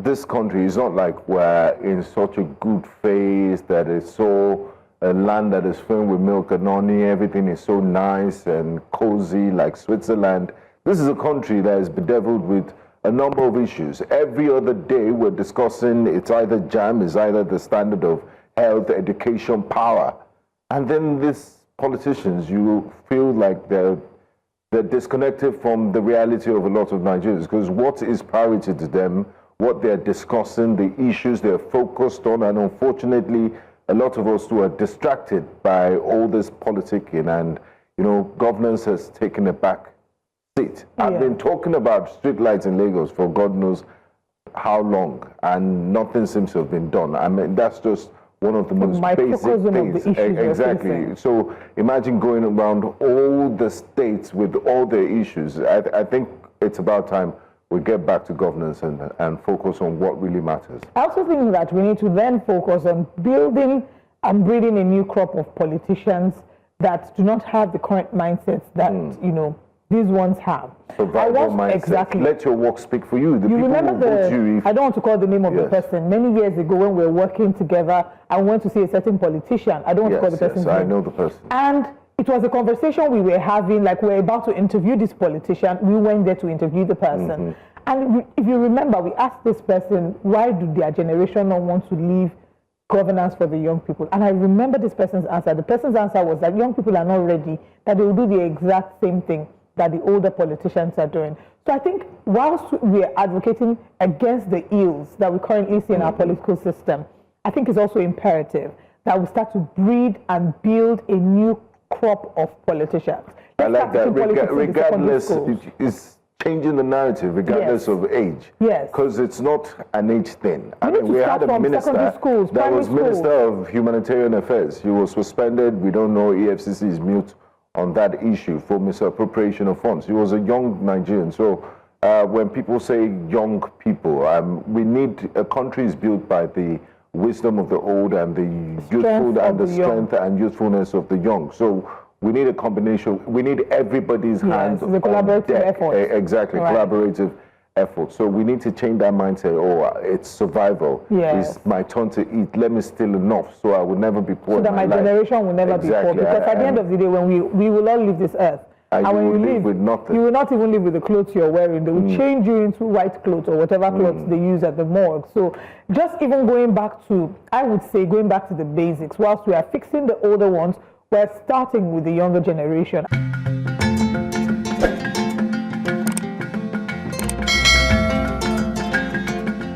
this country is not like we're in such a good phase that it's so a land that is filled with milk and honey, everything is so nice and cozy like Switzerland. This is a country that is bedeviled with a number of issues. Every other day we're discussing it's either jam, it's either the standard of health, education, power. And then these politicians, you feel like they're disconnected from the reality of a lot of Nigerians, because what is priority to them, what they're discussing, the issues they're focused on, and unfortunately, a lot of us too are distracted by all this politicking, and governance has taken a back seat. Yeah. I've been talking about street lights in Lagos for God knows how long, and nothing seems to have been done. I mean, that's just one of the most basic things. Exactly. So imagine going around all the states with all their issues. I think it's about time we get back to governance and focus on what really matters. I also think that we need to then focus on building and breeding a new crop of politicians that do not have the current mindsets that, these ones have. Survival mindset. Exactly. Let your work speak for you. The people remember who vote you. I don't want to call the name of the person. Many years ago when we were working together, I went to see a certain politician. I don't want to call the person's name. I know the person. And it was a conversation we were having, like we're about to interview this politician. We went there to interview the person. And if you remember, we asked this person, why do their generation not want to leave governance for the young people? And I remember this person's answer. The person's answer was that young people are not ready, that they will do the exact same thing that the older politicians are doing. So I think whilst we are advocating against the ills that we currently see in our political system, I think it's also imperative that we start to breed and build a new crop of politicians. I like that. Regardless, it's changing the narrative regardless of age. Yes. Because it's not an age thing. I mean, we had a minister that was Minister of Humanitarian Affairs. He was suspended. We don't know, EFCC is mute on that issue for misappropriation of funds. He was a young Nigerian. So when people say young people, we need a country is built by the wisdom of the old and the youthful and the strength and youthfulness of the young. So we need a combination. We need everybody's hands on deck. Collaborative effort. Exactly, collaborative effort. So we need to change that mindset. Oh, it's survival. Yes. It's my turn to eat. Let me steal enough so I will never be poor. So that my generation will never be poor. Because at the end of the day, when we will all leave this earth, and when you live with nothing, you will not even live with the clothes you're wearing. They will change you into white clothes or whatever clothes they use at the morgue. So just even going back to, I would say, going back to the basics, whilst we are fixing the older ones, we're starting with the younger generation.